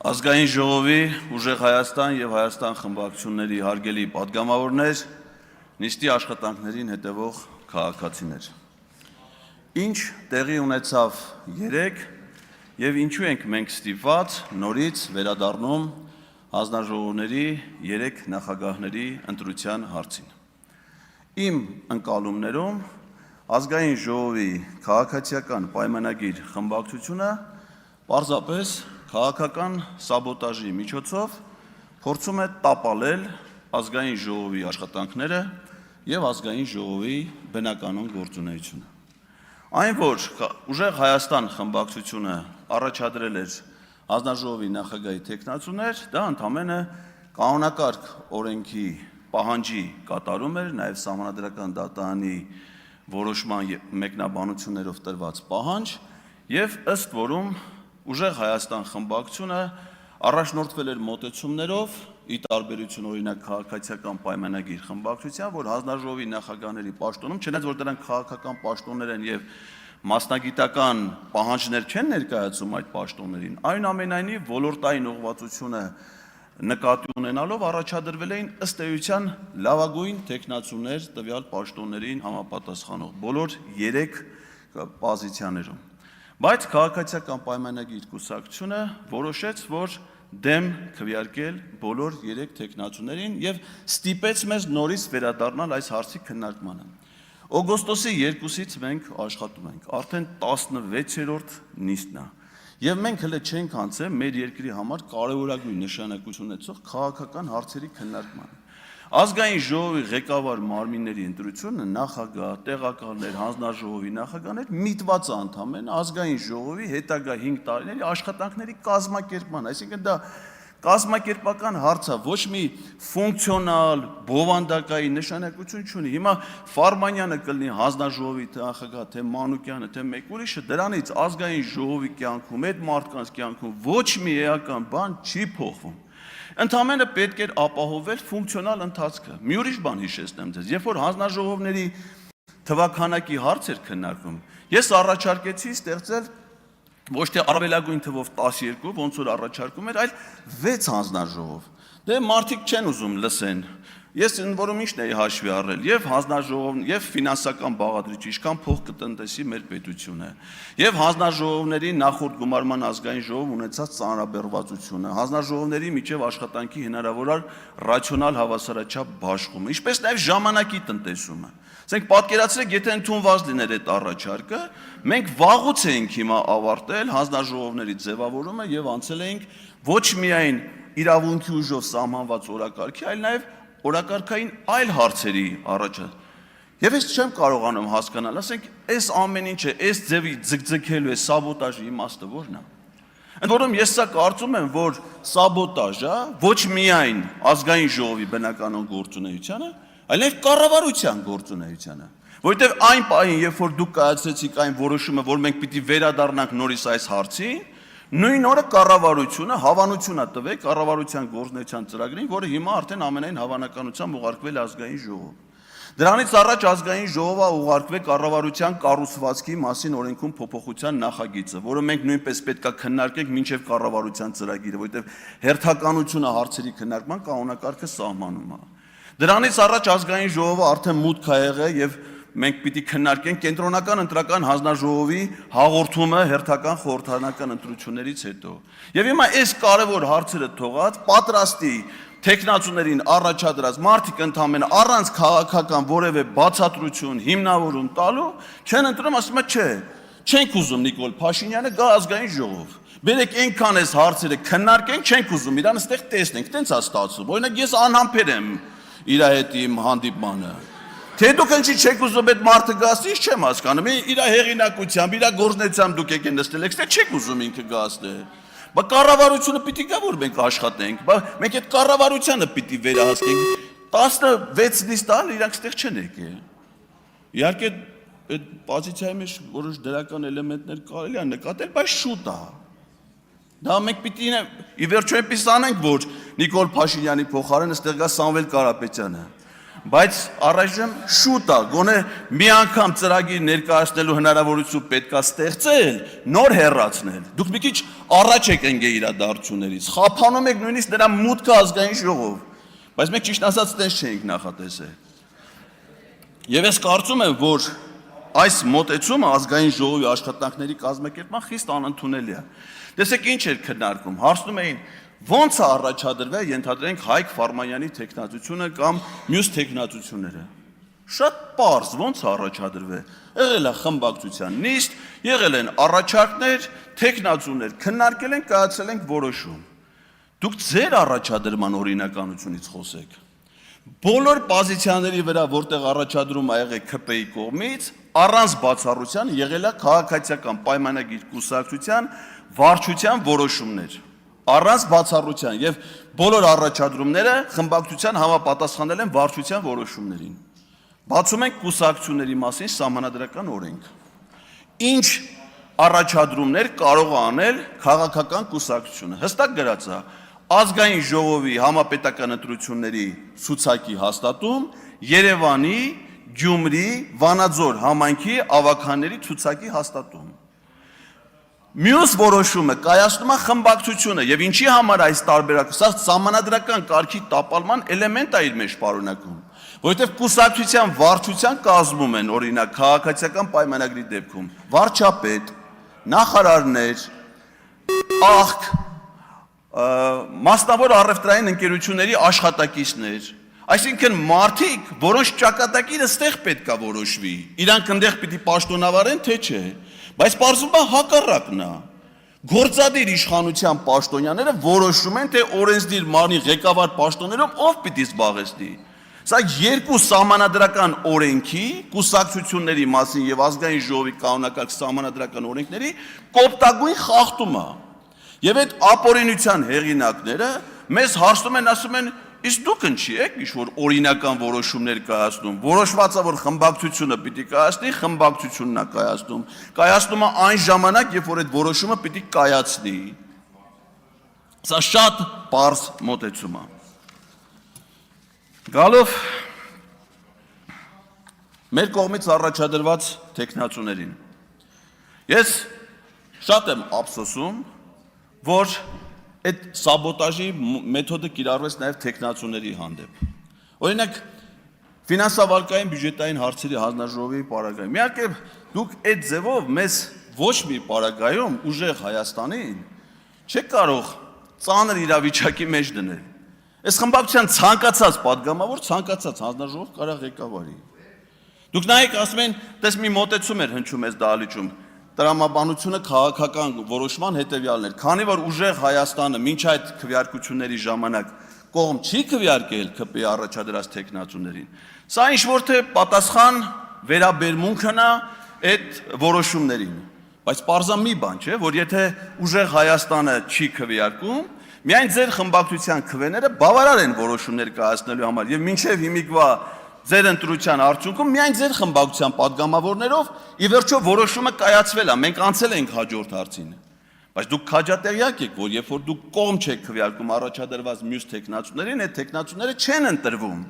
Ազգային ժողովի ուժեղ Հայաստան եւ Հայաստան խմբակցությունների հարգելի պատգամավորներ, նիստի աշխատանքներին հետևող քաղաքացիներ։ Ինչ տեղի ունեցավ երեկ եւ ինչու ենք մենք ստիպված նորից վերադառնում հանձնաժողովների 3 նախագահների ընտրության հարցին։ Իմ ընկալումներում ազգային ժողովի քաղաքացիական պայմանագիր խմբակցությունը պարզապես քաղաքական սաբոտաժի միջոցով փորձում է տապալել ազգային ժողովի աշխատանքները եւ ազգային ժողովի բնականոն գործունեությունը։ Այն, որ ուժեղ Հայաստան խմբակցությունը առաջադրել էր հանձնաժողովի նախագահի թեկնածուներ, դա ընդամենը կանոնակարգ օրենքի պահանջի կատարում էր, նաեւ սահմանադրական դատարանի որոշման մեկնաբանություններով տրված պահանջ եւ ըստ որում ուժեղ Հայաստան խմբակցությունը առաջնորդվել էր մոտեցումներով ի տարբերություն օրինակ քաղաքացիական պայմանագիր խմբակցության, որ հանձնաժողովի նախագահների պաշտոնում, չնայած որ դրանք քաղաքական պաշտոններ են եւ մասնագիտական պահանջներ չեն ներկայացում այդ պաշտոններին, այնուամենայնիվ ոլորտային ուղղվածությունը նկատի ունենալով առաջադրվել էին ըստ էության լավագույն տեխնացուներ տվյալ պաշտոններին համապատասխանող բոլոր 3 պոզիցիաներում։ Բայց քաղաքացիական պայմանագիր կուսակցությունը որոշեց, որ դեմ քվեարկել բոլոր 3 տեխնացուներին եւ ստիպեց մեզ նորից վերադառնալ այս հարցի քննարկմանը։ Օգոստոսի 2-ից մենք աշխատում ենք, արդեն 16-րդ նիստն է։ Եվ մենք հələ չենք անցել մեր երկրի համար կարևորագույն նշանակություն ունեցող քաղաքական հարցերի քննարկմանը։ Ազգային ժողովի ղեկավար մարմինների ընտրությունը նախագահ, տեղակալներ, հանձնաժողովի նախագահներ միտված է ընդամենը ազգային ժողովի հետագա 5 տարիների աշխատանքների կազմակերպման, այսինքն դա կազմակերպական հարց է, ոչ մի ֆունկցիոնալ, բովանդակային նշանակություն չունի։ Հիմա Ֆարմանյանը կլինի հանձնաժողովի նախագահ, թե Մանուկյանը, թե մեկ ուրիշը, դրանից ազգային ժողովի կյանքում, այդ մարդկանց կյանքում ոչ մի էական բան չի փոխվում։ Ընդամենը պետք էր ապահովել ֆունկցիոնալ ընթացքը։ Մի ուրիշ բան հիշեցնեմ ձեզ, երբ որ հանձնաժողովների թվաքանակի հարց էր քննարկվում, ես առաջարկեցի ստեղծել ոչ թե առավելագույն թվով 12, ոնց որ առաջարկում էր, այլ 6 հանձնաժողով։ Դե մարդիկ չեն ուզում լսեն։ Ես որում ինչն էի հաշվի առել, եւ հանձնաժողովն եւ ֆինանսական բաղադրիչ, ինչքան փող կտնտեսի մեր պետությունը, եւ հանձնաժողովների նախորդ գումարման ազգային ժողով ունեցած ծանրաբեռվածությունը, հանձնաժողովների միջև աշխատանքի հնարավոր ռացիոնալ հավասարաչափ բաշխումը, ինչպես նաեւ ժամանակի տնտեսումը։ Ասենք պատկերացրեք, եթե ընդունված լիներ այդ առաջարկը, մենք վաղուց էինք հիմա ավարտել հանձնաժողովների ձևավորումը եւ անցել էինք ոչ միայն իրավունքի ուժով սահմանված օրակարգի, այլ նաեւ օրակարգային այլ հարցերի առաջ։ Եվ ես չեմ կարողանում հասկանալ, ասենք, այս ամեն ինչը, այս ձևի ձգձգելու է սաբոտաժի իմաստը ո՞րն է։ Ընդ որում ես սա կարծում եմ, որ սաբոտաժը ոչ միայն ազգային ժողովի բնականոն գործունեությանը, այլ նաև կառավարության գործունեությանը։ Որովհետև այն պահին, երբ որ դուք կայացրեցիք այն որոշումը, որ մենք պիտի վերադառնանք նորից այս հարցին, նույն օրը կառավարությունը հավանություն է տվել կառավարության գործունեության ծրագրին, որը հիմա արդեն ամենայն հավանականությամբ ուղարկվել է ազգային ժողով։ Դրանից առաջ ազգային ժողովը ուղարկվել կառավարության կառուցվածքի մասին օրենքում փոփոխության նախագիծը, որը մենք նույնպես պետք է քննարկենք մինչև կառավարության ծրագիրը, որովհետև հերթականությունը հարցերի քննարկման կանոնակարգը սահմանում է։ Դրանից առաջ ազգային ժողովը արդեն մուտք է եղել եւ մենք պիտի քննարկենք կենտրոնական ընտրական հանձնաժողովի հաղորդումը հերթական խորհրդարանական ընտրություններից հետո։ Եվ հիմա այս կարևոր հարցերը թողած պատրաստի տեխնացուներին առաջադրած մարդիկ ընդամենը առանց քաղաքական որևէ բացատրություն, հիմնավորում տալու չեն ընտրում, ասում է չէ, չենք ուզում Նիկոլ Փաշինյանը գա ազգային ժողով։ Բերեք այնքան այս հարցերը քննարկենք, չենք ուզում իրան այստեղ տեսնենք, տենց է ստացվում։ Օրինակ ես անհամբեր եմ իր հետ իմ հանդիպմանը։ Թե դուք ինչի չեք ուզում այդ մարդը գասի, ես չեմ հասկանում։ Իր հեղինակությամբ, իր գործնեությամբ դուք եկեք նստել, եք, թե չեք ուզում ինքը գասնի։ Բա կառավարությունը պիտի գա որ մենք աշխատենք, բա մենք այդ կառավարությանը պիտի վերահսկենք։ 16 նիստան իրանք ստեղ չեն եկել։ Իհարկե այդ պոզիցիայի մեջ որոշ դրական էլեմենտներ կարելի է նկատել, բայց շուտ է։ Դա մենք պիտի ի վերջո այնպես անենք, որ Նիկոլ Փաշինյանի փոխարեն այստեղ գա Սամվել Կարապետյանը։ Բայց առայժմ շուտ է, գոնե մի անգամ ծրագիր ներկայացնելու հնարավորություն պետք է ստեղծել, նոր հեռացնել։ Դուք մի քիչ առաջ եք ընկել իրադարձություններից, խափանում եք նույնիսկ դրա մուտքը ազգային ժողով, բայց մենք ճիշտ ասած տես չենք նախատեսել։ Եվ ես կարծում եմ, որ այս մոտեցումը ազգային ժողովի աշխատանքների կազմակերպման խիստ անընդունելի է։ Տեսեք ինչ էր քննարկում, հարցնում էին ո՞նց է առաջադրվել, ենթադրենք Հայկ Ֆարմանյանի տեխնացությունը կամ մյուս տեխնացությունները։ Շատ պարզ, ո՞նց է առաջադրվել։ Եղել է խմբակցության նիստ, եղել են առաջարկներ, տեխնացություններ, քննարկել են, կայացել են որոշում։ Դուք ձեր առաջադրման օրինականությունից խոսեք։ Բոլոր պոզիցիաների վրա, որտեղ առաջադրում ա եղել ՔՊ-ի կողմից, առանց բացառության եղել է քաղաքացիական պայմանագիր կուսակցության վարչության որոշումներ։ Առանց բացառության եւ բոլոր առաջադրումները խմբակցության համապատասխանել են վարչության որոշումներին։ Բացում ենք կուսակցությունների մասին սահմանադրական օրենք։ Ինչ առաջադրումներ կարող է անել քաղաքական կուսակցությունը։ Հստակ գրած է ազգային ժողովի համապետական ընտրությունների ցուցակի հաստատում, Երևանի, Գյումրի, Վանաձոր համայնքի ավականների ցուցակի հաստատում։ Մյուս որոշումը կայացնում է խմբակցությունը եւ ինչի համար այս տարբերակը, սա սահմանադրական կարգի տապալման էլեմենտ է իր մեջ պարունակում, որովհետեւ կուսակցության վարչության կազմում են օրինակ քաղաքացիական պայմանագրի դեպքում վարչապետ, նախարարներ, աղք, մասնավոր առևտրային ընկերությունների աշխատակիցներ, այսինքն մարդիկ, որոնց ճակատագիրը ստեղ պետք է որոշվի, իրանք ընդեղ պիտի պաշտոնավարեն, թե չէ, բայց պարզվում է հակառակն է։ Գործադիր իշխանության պաշտոնյաները որոշում են, թե օրենսդիր մարմնի ղեկավար պաշտոններով ով պիտի զբաղեցնի։ Սա երկու սահմանադրական օրենքի, կուսակցությունների մասին եւ ազգային ժողովի կանոնակարգ սահմանադրական օրենքների կոպտագույն խախտում է։ Եվ այդ ապօրինության հեղինակները մեզ հարցնում են, ասում են, իսկ դուք ինչի եք ինչ-որ օրինական որոշումներ կայացնում, որոշված է, որ խմբակցությունը պիտի կայացնի, խմբակցությունն է կայացնում, կայացնում է այն ժամանակ, երբ որ այդ որոշումը պիտի կայացնի։ Սա շատ պարզ մոտեցում է։ Գալով մեր կողմից առաջադրված տեխնացուներին, ես շատ եմ ափսոսում, որ այդ սաբոտաժի մեթոդը կիրառվեց նաև տեխնացուների հանդեպ։ Օրինակ, ֆինանսավարկային բյուջետային հարցերի հանձնաժողովի պարագայում, իհարկե դուք այդ ձևով մեզ ոչ մի պարագայում ուժեղ Հայաստանին չեք կարող ծանր իրավիճակի մեջ դնել։ Այս խմբակցության ցանկացած падգամավոր, ցանկացած հանձնաժողով կարող ղեկավարի։ Դուք նայեք, ասում են, տես մի մոտեցում էր հնչում այս դահլիճում, տրամաբանությունը քաղաքական որոշման հետևյալն էր, քանի որ ուժեղ Հայաստանը մինչ այդ քվեարկությունների ժամանակ կողմ չի քվեարկել ՔՊ-ի առաջադրած տեխնացուներին, սա ինչ-որ թե պատասխան վերաբերմունքն է այդ որոշումներին, բայց պարզա մի բան չէ, որ եթե ուժեղ Հայաստանը չի քվեարկում, միայն ձեր խմբակցության քվեները բավարար են որոշումներ կայացնելու համար եւ մինչեւ հիմիկվա ձեր ընտրության արդյունքում միայն ձեր խմբակցության падգամավորներով ի վերջո որոշումը կայացվել է, մենք անցել ենք հաջորդ հարցին։ Բայց դուք քաջատեղյակ եք, որ երբ որ դուք կողմ չեք քվեարկում առաջադրված մյուս տեխնացուներին, այդ տեխնացուները չեն ընտրվում։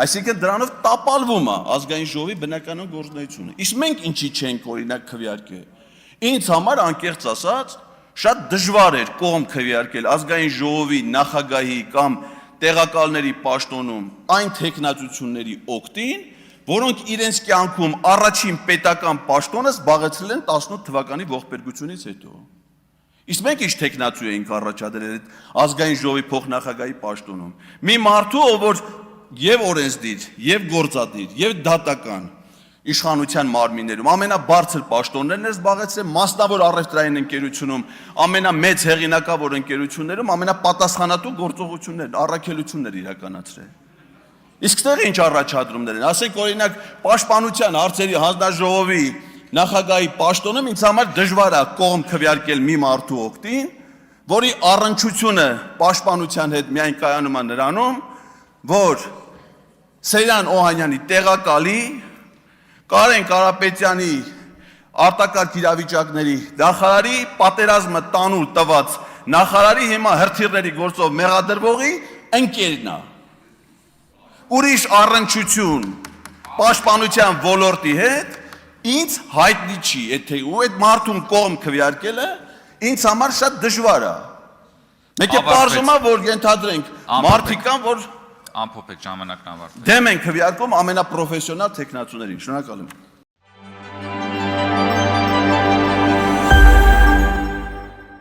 Այսինքն դրանով տապալվում է ազգային ժողովի բնականon գործունեությունը։ Իսկ մենք ինչի չենք օրինակ քվեարկել։ Ինձ համար անկեղծ ասած շատ դժվար էր կողմ քվեարկել ազգային ժողովի նախագահի կամ տեղակալների պաշտոնում այն տեխնացությունների օգտին, որոնք իրենց կյանքում առաջին պետական պաշտոնը զբաղեցրել են 18 թվականի ողբերգությունից հետո։ Իսկ մենք ինչ տեխնացու էինք առաջադրել ազգային ժողովի փոխնախագահի պաշտոնում։ Մի մարդու, ով որ եւ օրենսդիր, եւ գործադիր, եւ դատական իշխանության մարմիններում ամենաբարձր պաշտոններն էր զբաղեցրել, մասնավոր առևտրային ընկերությունում ամենամեծ հեղինակավոր ընկերություններում ամենապատասխանատու գործողություններն, առաքելություններ իրականացրել։ Իսկ դեռ ինչ առաջադրումներ են, ասենք օրինակ պաշտպանության հարցերի հանձնաժողովի նախագահի պաշտոնում ինձ համար դժվար է կողմ քվեարկել մի մարդու օգտին, որի առնչությունը պաշտպանության հետ միայն կայանում է նրանում, որ Սեյրան Օհանյանի տեղակալի Կարեն Կարապետյանի արտակարգ իրավիճակների նախարարի պատերազմը տանուլ տված նախարարի հիմա հրթիռների գործով մեղադրվողի ընկերն է։ ուրիշ առնչություն պաշտպանության ոլորտի հետ, ինձ հայտնի չի, եթե ու այդ մարդուն կողմ քվեարկելը ինձ համար շատ դժվար է։ Մեկ է պարզում է, որ ենթադրենք մարդիկ կան, որ Ամփոփեք ժամանակն ավարտել։ դեմ են քվեարկում ամենապրոֆեսիոնալ տեխնացուներին։ Շնորհակալ եմ։